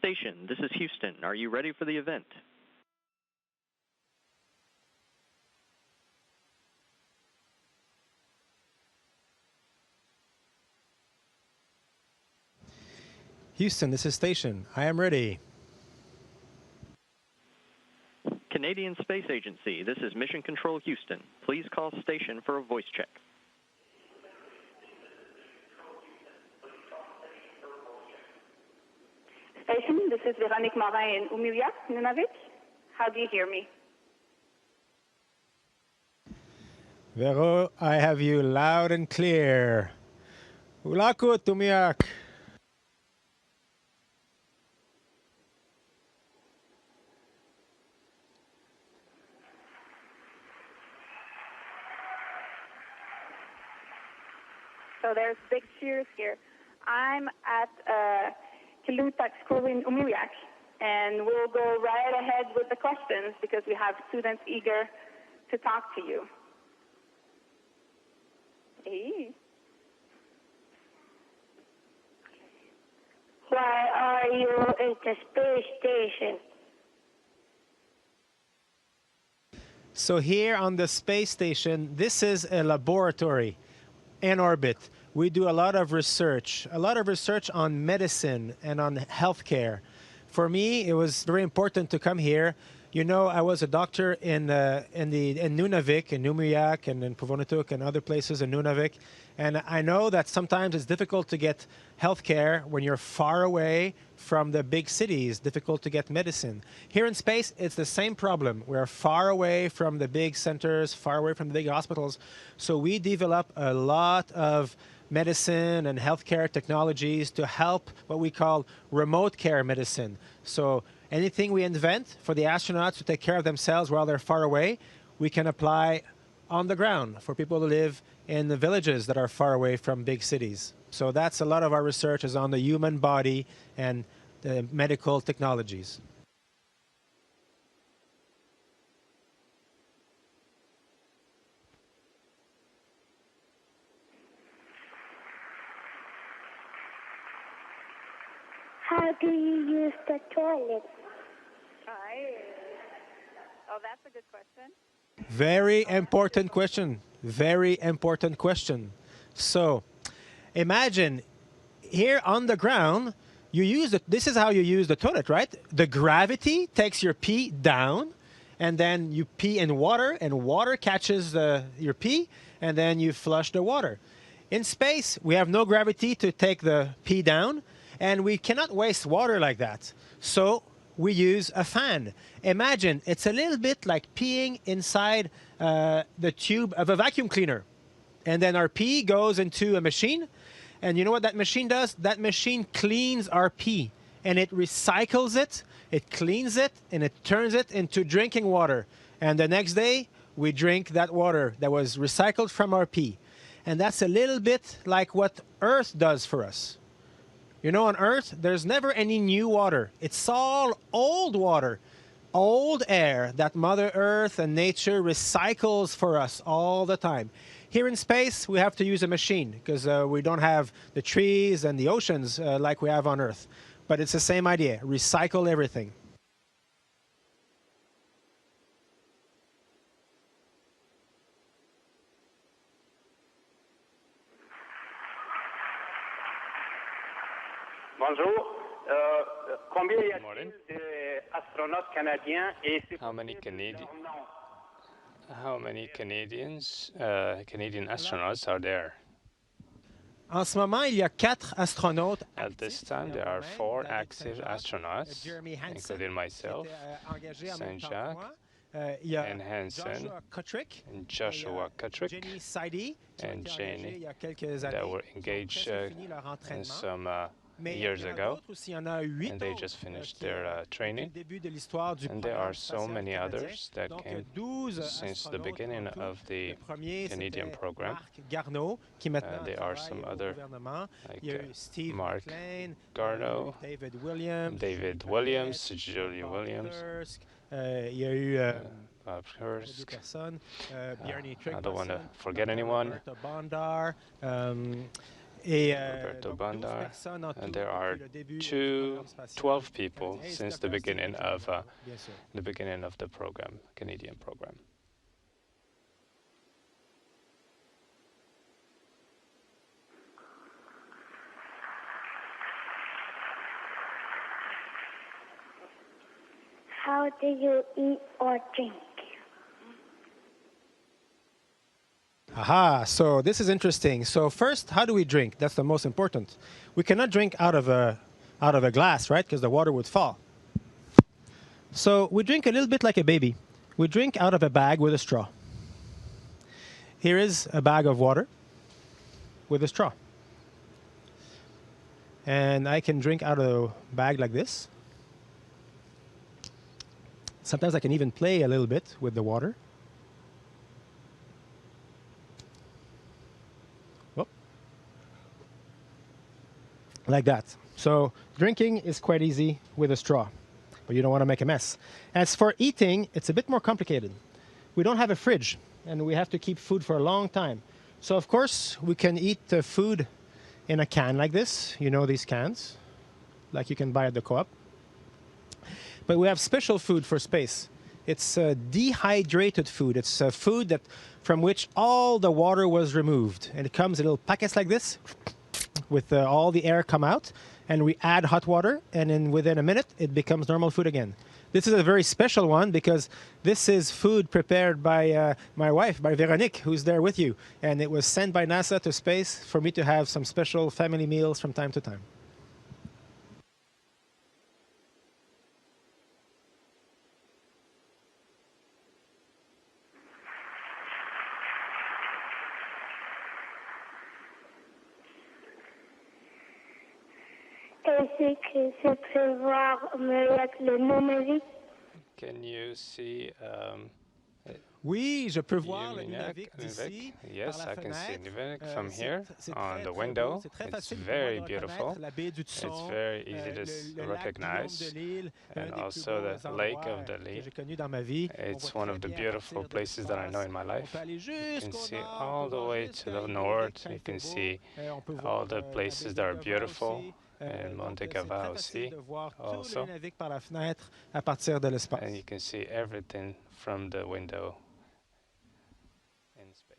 station, this is Houston. Are you ready for the event? Houston, this is station. I am ready. Canadian Space Agency, this is Mission Control Houston. Please call station for a voice check. Station, this is Véronique Morin in Umiujaq, Nunavik. How do you hear me? Vero, I have you loud and clear. Ulakut, Umiujaq. So there's big cheers here. I'm at Umiujaq School in Umiujaq, and we'll go right ahead with the questions because we have students eager to talk to you. Hey. Why are you in the space station? So here on the space station, this is a laboratory in orbit. We do a lot of research on medicine and on healthcare. For me, it was very important to come here. You know, I was a doctor in Nunavik, in Umiujaq, and in Puvonutuk, and other places in Nunavik. And I know that sometimes it's difficult to get healthcare when you're far away from the big cities, difficult to get medicine. Here in space, it's the same problem. We're far away from the big centers, far away from the big hospitals. So we develop a lot of medicine and healthcare technologies to help what we call remote care medicine. So anything we invent for the astronauts to take care of themselves while they're far away, we can apply on the ground for people who live in the villages that are far away from big cities. So that's a lot of our research is on the human body and the medical technologies. How do you use the toilet? Oh, that's a good question. Very important question. Very important question. So imagine here on the ground, you use it. This is how you use the toilet, right? The gravity takes your pee down, and then you pee in water, and water catches your pee, and then you flush the water. In space, we have no gravity to take the pee down, and we cannot waste water like that. So we use a fan. Imagine, it's a little bit like peeing inside the tube of a vacuum cleaner. And then our pee goes into a machine. And you know what that machine does? That machine cleans our pee. And it recycles it, it cleans it, and it turns it into drinking water. And the next day, we drink that water that was recycled from our pee. And that's a little bit like what Earth does for us. You know, on Earth, there's never any new water. It's all old water, old air that Mother Earth and nature recycles for us all the time. Here in space, we have to use a machine because we don't have the trees and the oceans like we have on Earth. But it's the same idea, recycle everything. Bonjour. Combien y a-t-il d'astronautes canadiens et how many Canadian astronauts are there? En ce moment, il y a 4 astronautes. At this time, there are 4 active astronauts, including myself, Saint-Jacques, and Hansen, and Joshua Kutrick, and Janie, that were engaged in some years ago, and they just finished their training. And there are so many others that came since the beginning of the Canadian program. There are some other, like Mark Garneau, David Williams, Julie Williams, Bob Hursk. I don't want to forget anyone. Roberto Bandar, and there are 12 people since the beginning of the program, Canadian program. How do you eat or drink? Aha, so this is interesting. So first, how do we drink? That's the most important. We cannot drink out of a glass, right? Because the water would fall. So we drink a little bit like a baby. We drink out of a bag with a straw. Here is a bag of water with a straw. And I can drink out of a bag like this. Sometimes I can even play a little bit with the water. Whoop. Like that. So drinking is quite easy with a straw, but you don't want to make a mess. As for eating, it's a bit more complicated. We don't have a fridge, and we have to keep food for a long time. So of course, we can eat food in a can like this. You know these cans, like you can buy at the co-op. But we have special food for space. It's dehydrated food. It's food from which all the water was removed. And it comes in little packets like this, with all the air come out. And we add hot water, and then within a minute, it becomes normal food again. This is a very special one because this is food prepared by my wife, by Véronique, who's there with you. And it was sent by NASA to space for me to have some special family meals from time to time. Est-ce que je peux voir le numérique? Can you see Oui, je peux voir le Umiujaq d'ici. Yes, I can see Umiujaq from here on the window. It's very beautiful. It's very easy to recognize. And also the lake of the Lille. It's one of the beautiful places that I know in my life. You can see all the way to the north. You can see all the places that are beautiful. And Monte Cava aussi, also. And you can see everything from the window in space.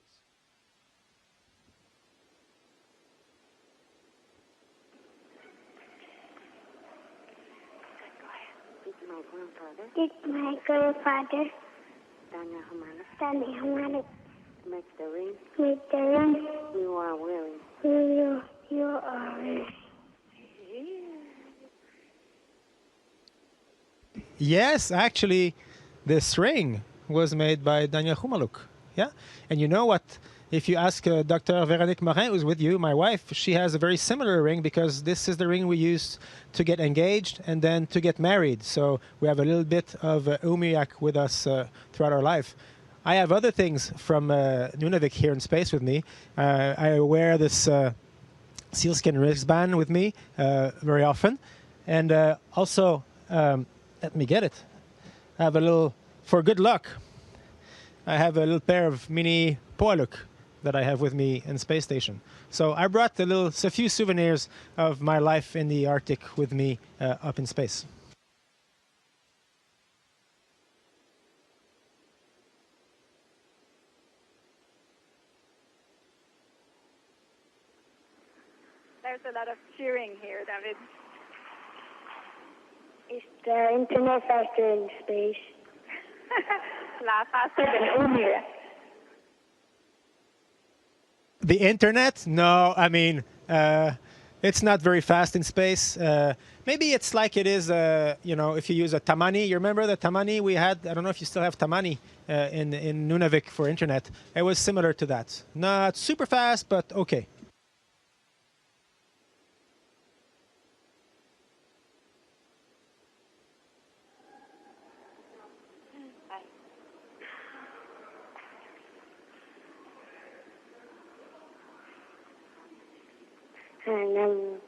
Did my grandfather, Daniel Hamada, make the ring? Make the ring. You are wearing. You are wearing. Yes, actually, this ring was made by Daniel Umiujaq. Yeah, and you know what? If you ask Dr. Véronique Morin, who's with you, my wife, she has a very similar ring because this is the ring we use to get engaged and then to get married. So we have a little bit of Umiujaq with us throughout our life. I have other things from Nunavik here in space with me. I wear this sealskin wristband with me very often, and also. Let me get it. I have a little, for good luck, I have a little pair of mini Umiujaq that I have with me in space station. So I brought a few souvenirs of my life in the Arctic with me up in space. There's a lot of cheering here, David. Is the internet faster in space? Faster than Umiujaq. The internet? No, I mean, it's not very fast in space. Maybe it's like it is, if you use a Tamani. You remember the Tamani we had? I don't know if you still have Tamani in Nunavik for internet. It was similar to that. Not super fast, but okay.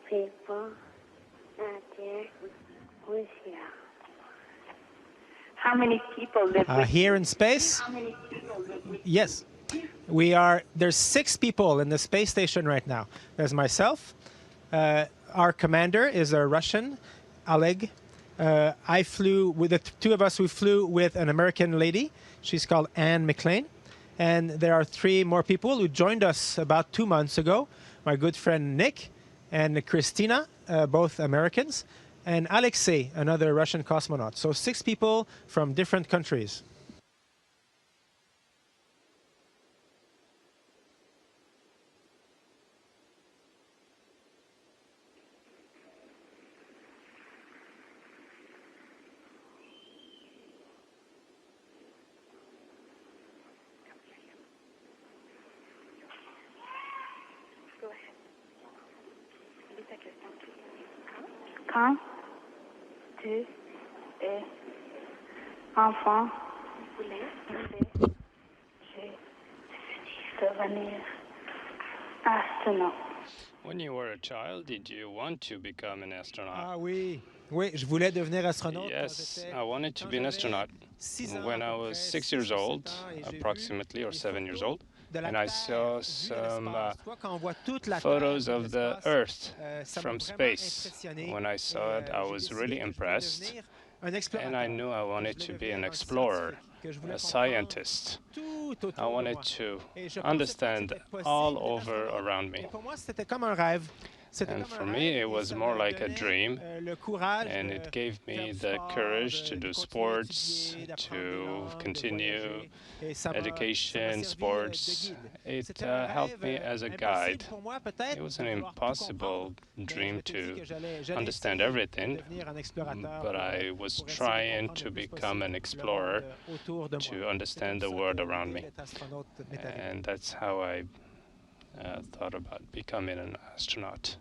People out there with you. How many people live here in space? Yes. There's 6 people in the space station right now. There's myself. Our commander is a Russian, Oleg. I flew with the 2 of us. We flew with an American lady. She's called Anne McLean. And there are 3 more people who joined us about 2 months ago. My good friend Nick and Christina, both Americans, and Alexei, another Russian cosmonaut. So 6 people from different countries. Quand tu es enfant, voulais devenir astronaut. When you were a child, did you want to become an astronaut? Ah oui, oui, je voulais devenir astronaute. Yes, I wanted to be an astronaut. When I was 6 years old, approximately, or 7 years old, and I saw some photos of the Earth from space. When I saw it, I was really impressed, and I knew I wanted to be an explorer, a scientist. I wanted to understand all over around me. And for me, it was more like a dream, and it gave me the courage to do sports, to continue education, sports. It helped me as a guide. It was an impossible dream to understand everything, but I was trying to become an explorer, to understand the world around me. And that's how I thought about becoming an astronaut.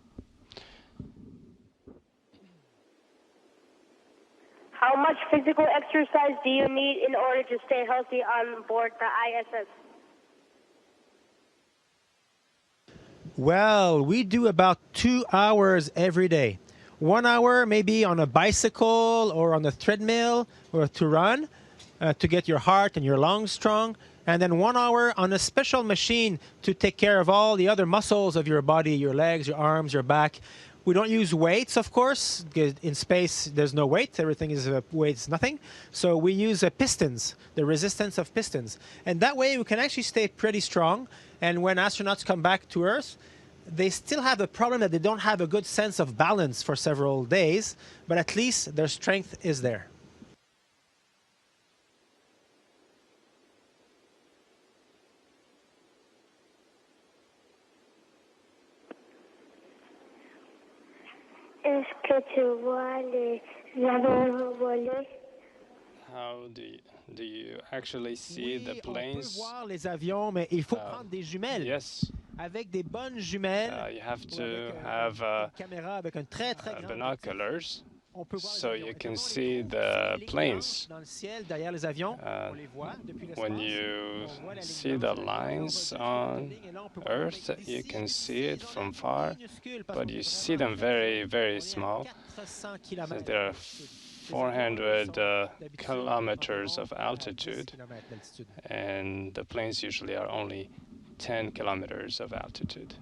How much physical exercise do you need in order to stay healthy on board the ISS? Well, we do about 2 hours every day. 1 hour maybe on a bicycle or on a treadmill or to run to get your heart and your lungs strong. And then 1 hour on a special machine to take care of all the other muscles of your body, your legs, your arms, your back. We don't use weights, of course, because in space there's no weight. Everything is weights, nothing. So we use pistons, the resistance of pistons. And that way we can actually stay pretty strong. And when astronauts come back to Earth, they still have the problem that they don't have a good sense of balance for several days, but at least their strength is there. Est-ce que tu vois les avions voler? How do you actually see the planes? On peut voir les avions, mais il faut prendre des jumelles. Yes. Avec des bonnes jumelles. You have to have caméra avec un très grand binoculars, so you can see the planes. Dans le ciel, derrière les avions, on les voit depuis l'espace. When you see the lines on Earth, you can see it from far, but you see them very, very small. So there are 400 kilometers of altitude, and the planes usually are only 10 kilometers of altitude.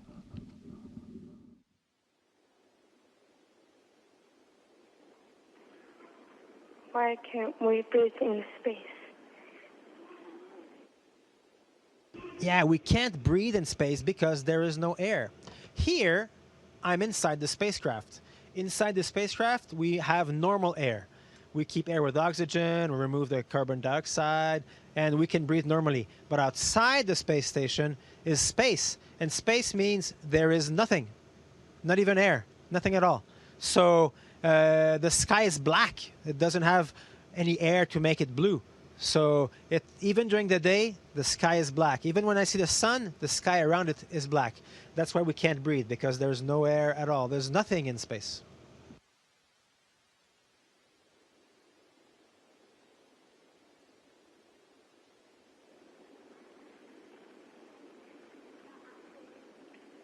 Why can't we breathe in space? Yeah, we can't breathe in space because there is no air. Here, I'm inside the spacecraft. Inside the spacecraft, we have normal air. We keep air with oxygen, we remove the carbon dioxide, and we can breathe normally. But outside the space station is space, and space means there is nothing, not even air, nothing at all. So the sky is black. It doesn't have any air to make it blue. So even during the day, the sky is black. Even when I see the sun, the sky around it is black. That's why we can't breathe, because there's no air at all. There's nothing in space.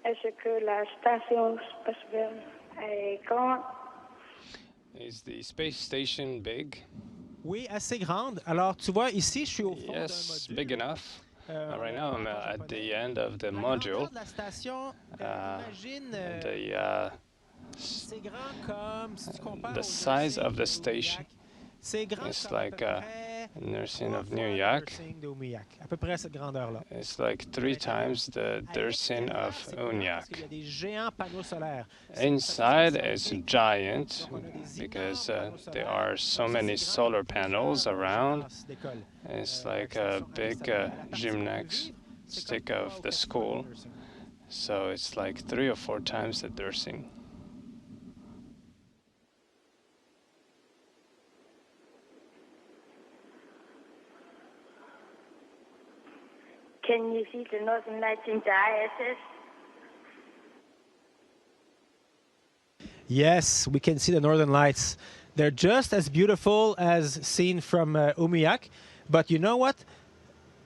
Est-ce que la station spatiale est grande? Is the space station big? Oui, assez grande. Alors, tu vois, ici, je suis au fond Yes, d'un module. big enough. Right now I'm at the end of the module. The size of the station is like nursing of Umiujaq. It's like 3 times the nursing of Umiujaq. Inside it's giant because there are so many solar panels around. It's like a big gymnastic of the school. So it's like 3 or 4 times the nursing. Can you see the northern lights in the ISS? Yes, we can see the northern lights. They're just as beautiful as seen from Umiujaq, but you know what?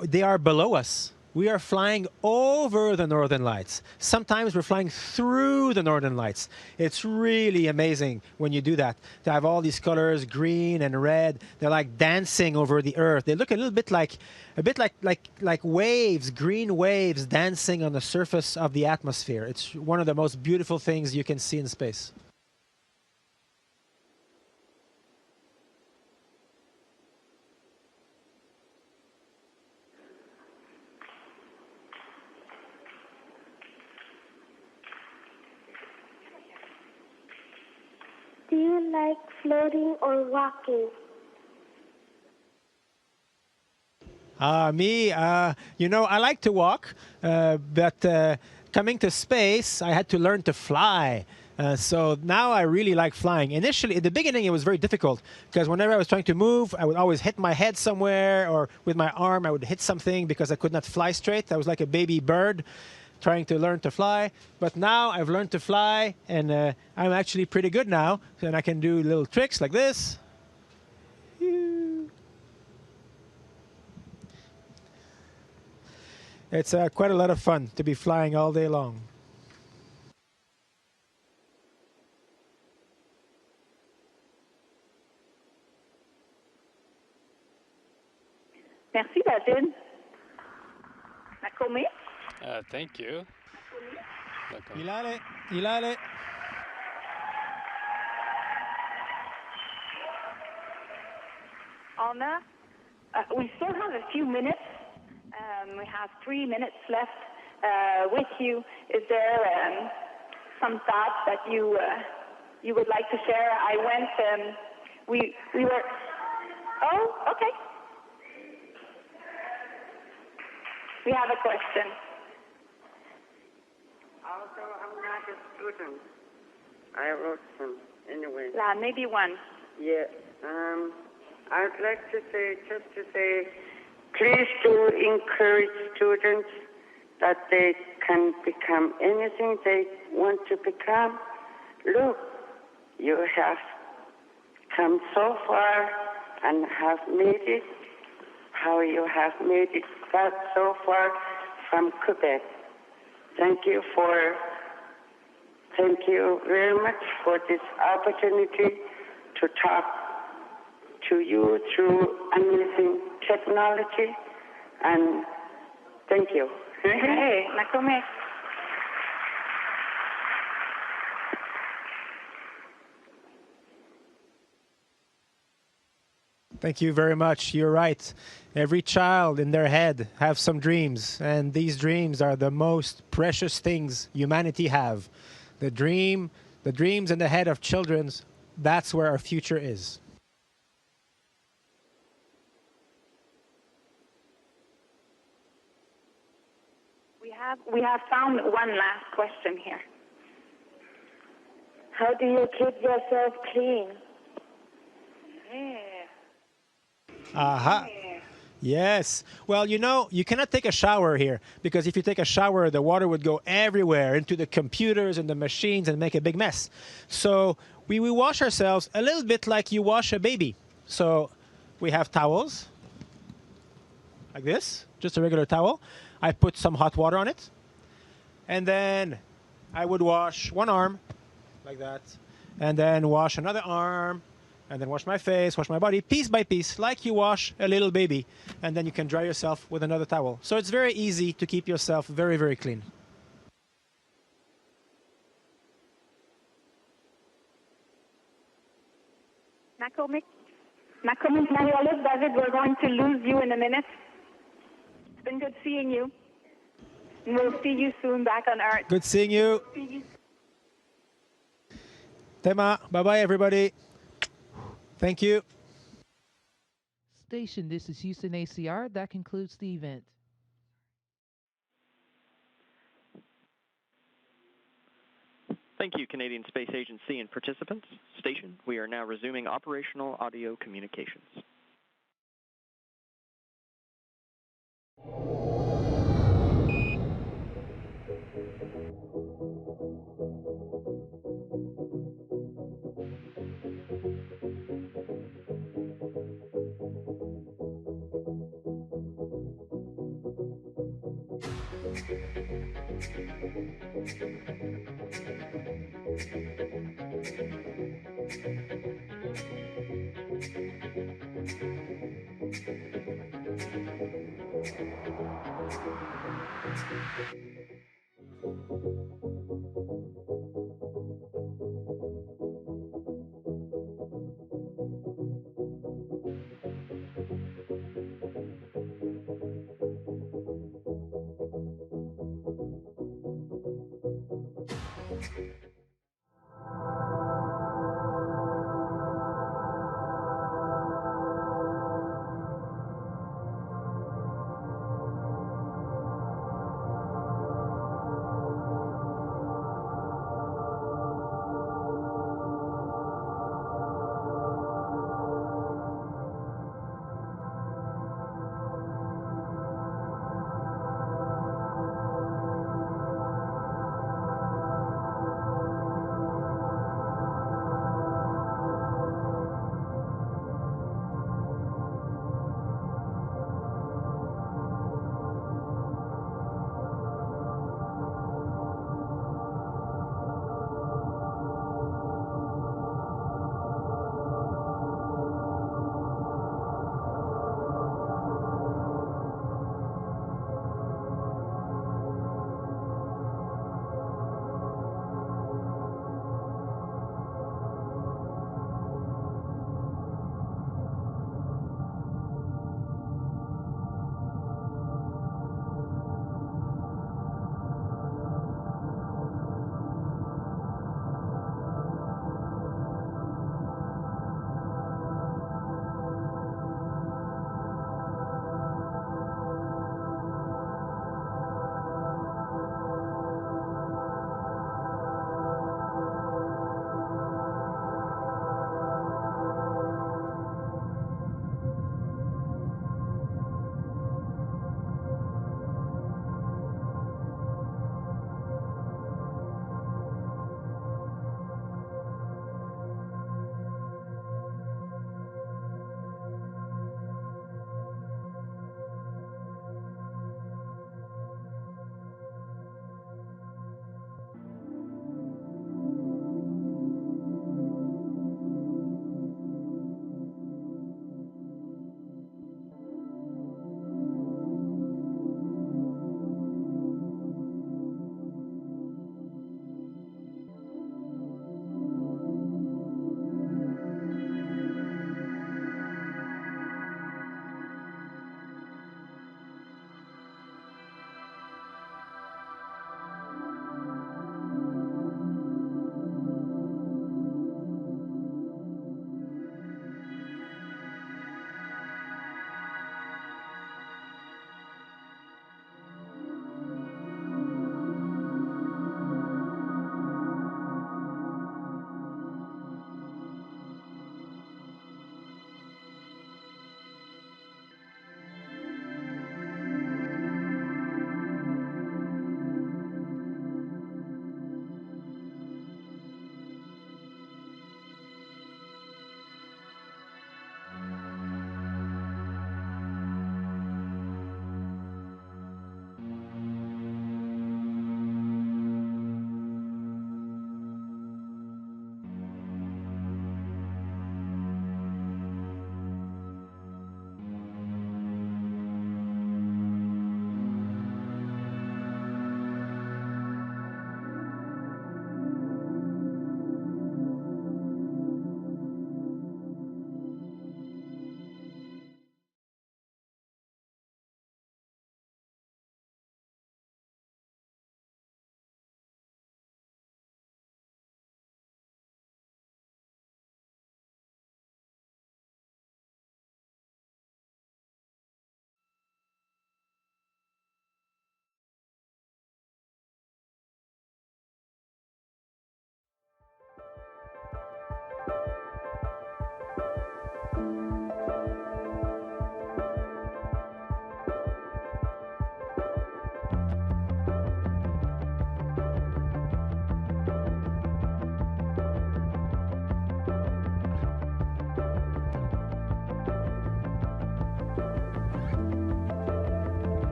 They are below us. We are flying over the northern lights. Sometimes we're flying through the northern lights. It's really amazing when you do that. To have all these colors, green and red, they're like dancing over the earth. They look a little bit like waves, green waves dancing on the surface of the atmosphere. It's one of the most beautiful things you can see in space. Do you like floating or walking? Me, you know, I like to walk, but coming to space, I had to learn to fly. So now I really like flying. Initially, at the beginning, it was very difficult because whenever I was trying to move, I would always hit my head somewhere, or with my arm, I would hit something because I could not fly straight. I was like a baby bird trying to learn to fly. But now I've learned to fly, and I'm actually pretty good now. And I can do little tricks like this. It's quite a lot of fun to be flying all day long. Merci, David. Nakome? Thank you. Ilale, Ilale. Anna, we still have a few minutes. We have 3 minutes left with you. Is there some thoughts that you would like to share? I went. We were. Oh, okay. We have a question. Also, I'm not a student. I wrote some anyway. Maybe one. Yeah. I'd like to say, please do encourage students that they can become anything they want to become. Look, you have come so far and have made it. How you have made it that so far from Quebec. Thank you very much for this opportunity to talk to you through amazing technology, and thank you. Hey, Nakome. Thank you very much. You're right. Every child in their head have some dreams, and these dreams are the most precious things humanity have. The dreams in the head of children, that's where our future is. We have found one last question here. How do you keep yourself clean? Aha. Yes. Well, you know, you cannot take a shower here because if you take a shower, the water would go everywhere into the computers and the machines and make a big mess. So we wash ourselves a little bit like you wash a baby. So we have towels like this, just a regular towel. I put some hot water on it. And then I would wash one arm like that. And then wash another arm and then wash my face, wash my body, piece by piece, like you wash a little baby. And then you can dry yourself with another towel. So it's very easy to keep yourself very, very clean. Nakomic Marialis, David, we're going to lose you in a minute. It's been good seeing you. And we'll see you soon back on Earth. Good seeing you. Tema, bye-bye, everybody. Thank you. Station, this is Houston ACR. That concludes the event. Thank you, Canadian Space Agency and participants. Station, we are now resuming operational audio communications.